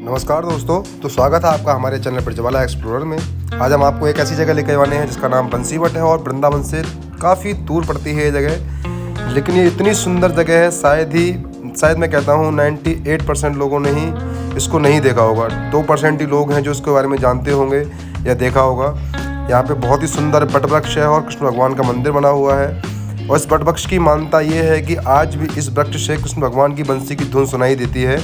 नमस्कार दोस्तों, तो स्वागत है आपका हमारे चैनल ब्रजवाला एक्सप्लोरर में। आज हम आपको एक ऐसी जगह लेके आने हैं जिसका नाम बंसीवट है और वृंदावन से काफ़ी दूर पड़ती है ये जगह। लेकिन ये इतनी सुंदर जगह है, शायद मैं कहता हूँ 98% लोगों ने ही इसको नहीं देखा होगा। 2% ही लोग हैं जो इसके बारे में जानते होंगे या देखा होगा। यहाँ पे बहुत ही सुंदर वटवृक्ष है और कृष्ण भगवान का मंदिर बना हुआ है। और इस वटवृक्ष की मान्यता ये है कि आज भी इस वृक्ष से कृष्ण भगवान की बंसी की धुन सुनाई देती है,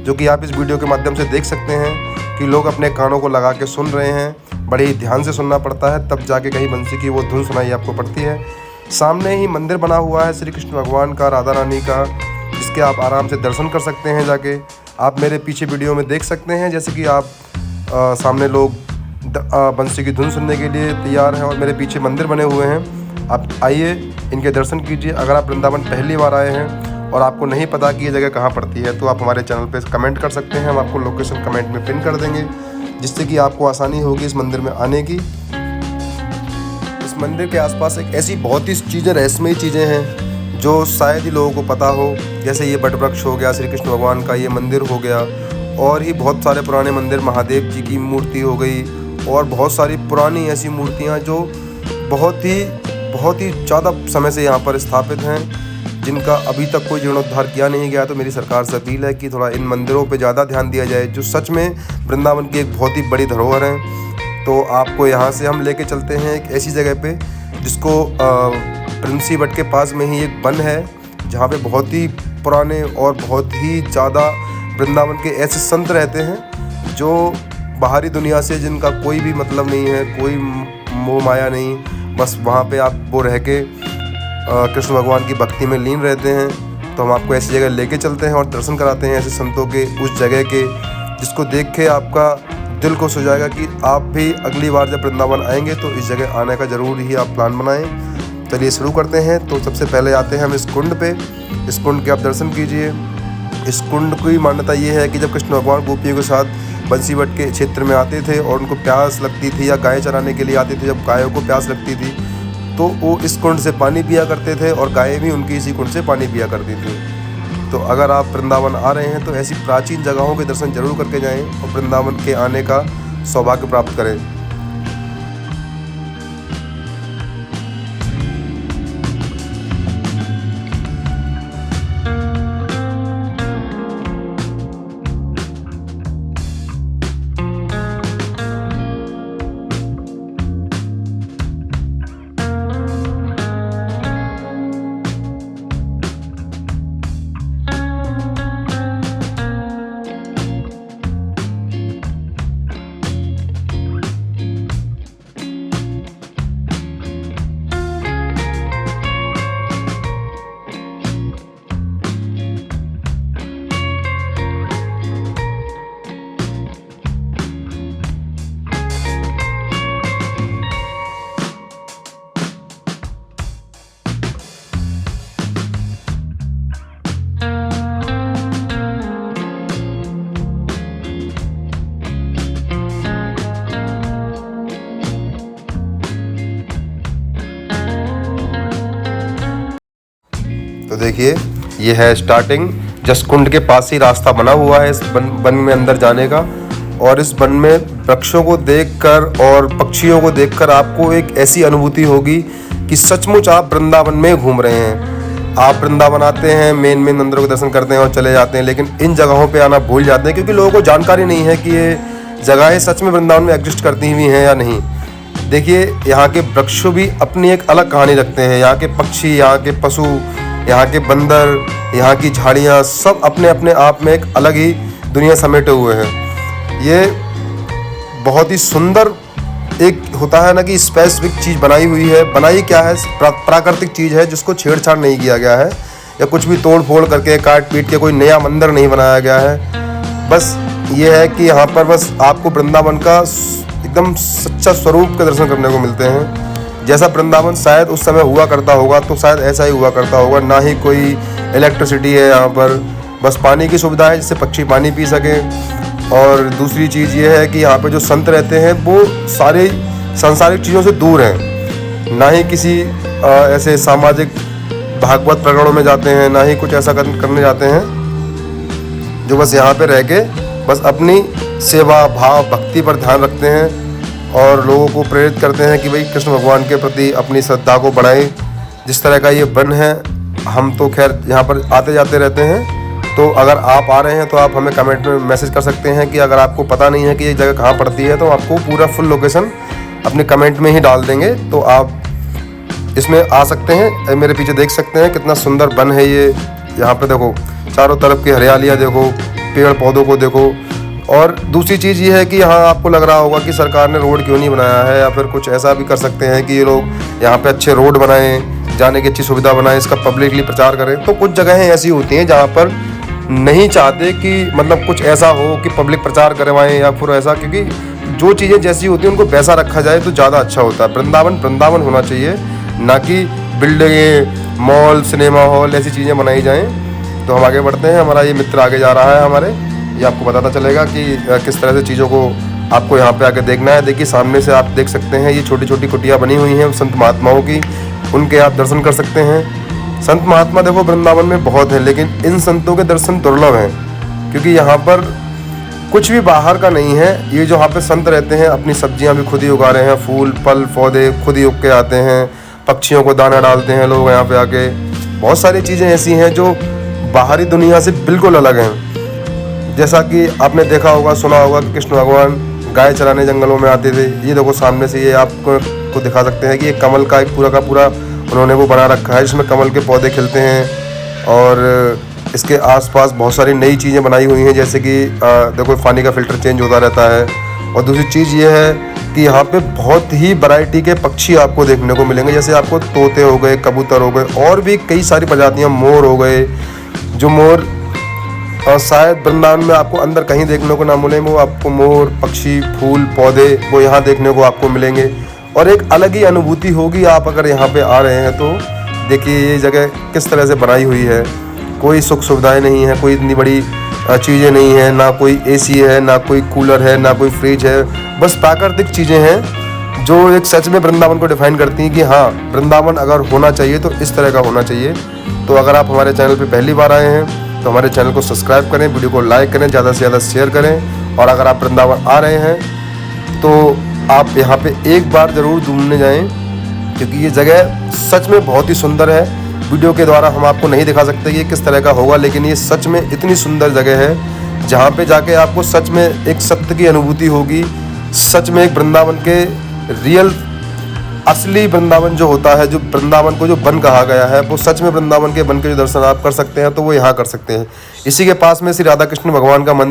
जो कि आप इस वीडियो के माध्यम से देख सकते हैं कि लोग अपने कानों को लगा के सुन रहे हैं। बड़े ही ध्यान से सुनना पड़ता है, तब जाके कहीं बंसी की वो धुन सुनाई आपको पड़ती है। सामने ही मंदिर बना हुआ है श्री कृष्ण भगवान का, राधा रानी का, जिसके आप आराम से दर्शन कर सकते हैं जाके। आप मेरे पीछे वीडियो में देख सकते हैं जैसे कि आप सामने लोग बंसी की धुन सुनने के लिए तैयार हैं और मेरे पीछे मंदिर बने हुए हैं। आप आइए, इनके दर्शन कीजिए। अगर आप वृंदावन पहली बार आए हैं और आपको नहीं पता कि ये जगह कहाँ पड़ती है, तो आप हमारे चैनल पे कमेंट कर सकते हैं। हम आपको लोकेशन कमेंट में पिन कर देंगे, जिससे कि आपको आसानी होगी इस मंदिर में आने की। इस मंदिर के आसपास एक ऐसी बहुत ही चीज़ें, रहस्यमयी चीज़ें हैं जो शायद ही लोगों को पता हो। जैसे ये वटवृक्ष हो गया, श्री कृष्ण भगवान का ये मंदिर हो गया, और ही बहुत सारे पुराने मंदिर, महादेव जी की मूर्ति हो गई, और बहुत सारी पुरानी ऐसी मूर्तियाँ जो बहुत ही ज़्यादा समय से यहाँ पर स्थापित हैं, जिनका अभी तक कोई जीर्णोद्धार किया नहीं गया। तो मेरी सरकार से अपील है कि थोड़ा इन मंदिरों पे ज़्यादा ध्यान दिया जाए, जो सच में वृंदावन की एक बहुत ही बड़ी धरोहर है। तो आपको यहाँ से हम लेके चलते हैं एक ऐसी जगह पे जिसको बंसीवट के पास में ही एक वन है, जहाँ पे बहुत ही पुराने और बहुत ही ज़्यादा वृंदावन के ऐसे संत रहते हैं जो बाहरी दुनिया से, जिनका कोई भी मतलब नहीं है, कोई मोह माया नहीं, बस वहाँ पे आप वो रह के कृष्ण भगवान की भक्ति में लीन रहते हैं। तो हम आपको ऐसी जगह लेके चलते हैं और दर्शन कराते हैं ऐसे संतों के, उस जगह के, जिसको देख के आपका दिल खुश हो जाएगा कि आप भी अगली बार जब वृंदावन आएंगे तो इस जगह आने का ज़रूर ही आप प्लान बनाएं। चलिए शुरू करते हैं। तो सबसे पहले आते हैं हम इस कुंड पे। इस कुंड के आप दर्शन कीजिए। इस कुंड की मान्यता ये है कि जब कृष्ण भगवान गोपियों के साथ बंसीवट के क्षेत्र में आते थे और उनको प्यास लगती थी, या गाय चराने के लिए आते थे, जब गायों को प्यास लगती थी, तो वो इस कुंड से पानी पिया करते थे और गायें भी उनकी इसी कुंड से पानी पिया करती थी। तो अगर आप वृंदावन आ रहे हैं तो ऐसी प्राचीन जगहों के दर्शन जरूर करके जाएं और वृंदावन के आने का सौभाग्य प्राप्त करें। तो देखिए, ये है स्टार्टिंग। जस्ट कुंड के पास ही रास्ता बना हुआ है इस वन में अंदर जाने का। और इस वन में वृक्षों को देखकर और पक्षियों को देखकर आपको एक ऐसी अनुभूति होगी कि सचमुच आप वृंदावन में घूम रहे हैं। आप वृंदावन आते हैं, मेन मंदिरों के दर्शन करते हैं और चले जाते हैं, लेकिन इन जगहों पे आना भूल जाते हैं, क्योंकि लोगों को जानकारी नहीं है कि ये जगहें सच में वृंदावन में एग्जिस्ट करती हुई हैं या नहीं। देखिए, यहाँ के वृक्ष भी अपनी एक अलग कहानी रखते हैं। यहाँ के पक्षी, यहाँ के पशु, यहाँ के बंदर, यहाँ की झाड़ियाँ, सब अपने अपने आप में एक अलग ही दुनिया समेटे हुए हैं। ये बहुत ही सुंदर एक होता है ना कि स्पेसिफिक चीज़ बनाई हुई है। बनाई क्या है? प्राकृतिक चीज़ है, जिसको छेड़छाड़ नहीं किया गया है या कुछ भी तोड़ फोड़ करके काट पीट के कोई नया मंदिर नहीं बनाया गया है। बस ये है कि यहाँ पर बस आपको वृंदावन का एकदम सच्चा स्वरूप के दर्शन करने को मिलते हैं। जैसा वृंदावन शायद उस समय हुआ करता होगा, तो शायद ऐसा ही हुआ करता होगा। ना ही कोई इलेक्ट्रिसिटी है यहाँ पर, बस पानी की सुविधा है जिससे पक्षी पानी पी सकें। और दूसरी चीज़ ये है कि यहाँ पे जो संत रहते हैं वो सारे सांसारिक चीज़ों से दूर हैं। ना ही किसी ऐसे सामाजिक भागवत प्रकरणों में जाते हैं, ना ही कुछ ऐसा करने जाते हैं, जो बस यहाँ पे रह के बस अपनी सेवा भाव भक्ति पर ध्यान रखते हैं और लोगों को प्रेरित करते हैं कि भाई कृष्ण भगवान के प्रति अपनी श्रद्धा को बढ़ाएं। जिस तरह का ये वन है, हम तो खैर यहाँ पर आते जाते रहते हैं, तो अगर आप आ रहे हैं तो आप हमें कमेंट में मैसेज कर सकते हैं कि अगर आपको पता नहीं है कि ये जगह कहाँ पड़ती है तो आपको पूरा फुल लोकेशन अपने कमेंट में ही डाल देंगे, तो आप इसमें आ सकते हैं। मेरे पीछे देख सकते हैं कितना सुंदर वन है ये। यहाँ पे देखो चारों तरफ की हरियालियाँ देखो, पेड़ पौधों को देखो। और दूसरी चीज़ ये है कि यहाँ आपको लग रहा होगा कि सरकार ने रोड क्यों नहीं बनाया है, या फिर कुछ ऐसा भी कर सकते हैं कि ये लोग यहाँ पे अच्छे रोड बनाएं, जाने की अच्छी सुविधा बनाएं, इसका पब्लिकली प्रचार करें। तो कुछ जगहें ऐसी होती हैं जहाँ पर नहीं चाहते कि मतलब कुछ ऐसा हो कि पब्लिक प्रचार करवाएं या फिर ऐसा, क्योंकि जो चीज़ें जैसी होती हैं उनको वैसा रखा जाए तो ज़्यादा अच्छा होता है। वृंदावन होना चाहिए, ना कि बिल्डिंगें, मॉल, सिनेमा हॉल ऐसी चीज़ें बनाई जाएं। तो हम आगे बढ़ते हैं, हमारा ये मित्र आगे जा रहा है हमारे, ये आपको बताता चलेगा कि किस तरह से चीज़ों को आपको यहाँ पे आके देखना है। देखिए सामने से आप देख सकते हैं ये छोटी छोटी कुटिया बनी हुई हैं संत महात्माओं की, उनके आप दर्शन कर सकते हैं। संत महात्मा देखो वृंदावन में बहुत हैं, लेकिन इन संतों के दर्शन दुर्लभ हैं, क्योंकि यहाँ पर कुछ भी बाहर का नहीं है। ये जो यहाँ पे संत रहते हैं अपनी सब्जियाँ भी खुद ही उगा रहे हैं, फूल फल पौधे खुद ही उग के आते हैं, पक्षियों को दाना डालते हैं लोग यहाँ पे आके। बहुत सारी चीज़ें ऐसी हैं जो बाहरी दुनिया से बिल्कुल अलग हैं। जैसा कि आपने देखा होगा, सुना होगा कि कृष्ण भगवान गाय चराने जंगलों में आते थे। ये देखो सामने से ये आपको दिखा सकते हैं कि ये कमल का एक पूरा का पूरा उन्होंने वो बना रखा है, जिसमें कमल के पौधे खिलते हैं। और इसके आसपास बहुत सारी नई चीज़ें बनाई हुई हैं, जैसे कि देखो पानी का फ़िल्टर चेंज होता रहता है। और दूसरी चीज़ ये है कि यहाँ पे बहुत ही वैरायटी के पक्षी आपको देखने को मिलेंगे, जैसे आपको तोते हो गए, कबूतर हो गए, और भी कई सारी प्रजातियाँ, मोर हो गए। जो मोर शायद वृंदावन में आपको अंदर कहीं देखने को ना मिले, वो आपको मोर, पक्षी, फूल, पौधे वो यहाँ देखने को आपको मिलेंगे। और एक अलग ही अनुभूति होगी आप अगर यहाँ पे आ रहे हैं तो। देखिए ये जगह किस तरह से बनाई हुई है, कोई सुख सुविधाएं नहीं है, कोई इतनी बड़ी चीज़ें नहीं है, ना कोई एसी है, ना कोई कूलर है, ना कोई फ्रिज है। बस प्राकृतिक चीज़ें हैं जो एक सच में वृंदावन को डिफाइन करती हैं कि हाँ, वृंदावन अगर होना चाहिए तो इस तरह का होना चाहिए। तो अगर आप हमारे चैनल पर पहली बार आए हैं तो हमारे चैनल को सब्सक्राइब करें, वीडियो को लाइक करें, ज़्यादा से ज़्यादा शेयर करें। और अगर आप वृंदावन आ रहे हैं तो आप यहाँ पे एक बार ज़रूर घूमने जाएं, क्योंकि ये जगह सच में बहुत ही सुंदर है। वीडियो के द्वारा हम आपको नहीं दिखा सकते कि ये किस तरह का होगा, लेकिन ये सच में इतनी सुंदर जगह है जहाँ पे जाके आपको सच में एक सत्य की अनुभूति होगी। सच में एक वृंदावन के रियल असली वृंदावन जो होता है, जो वृंदावन को जो वन कहा गया है, वो सच में वृंदावन के वन के जो दर्शन आप कर सकते हैं तो वो यहाँ कर सकते हैं। इसी के पास में श्री राधा कृष्ण भगवान का मंदिर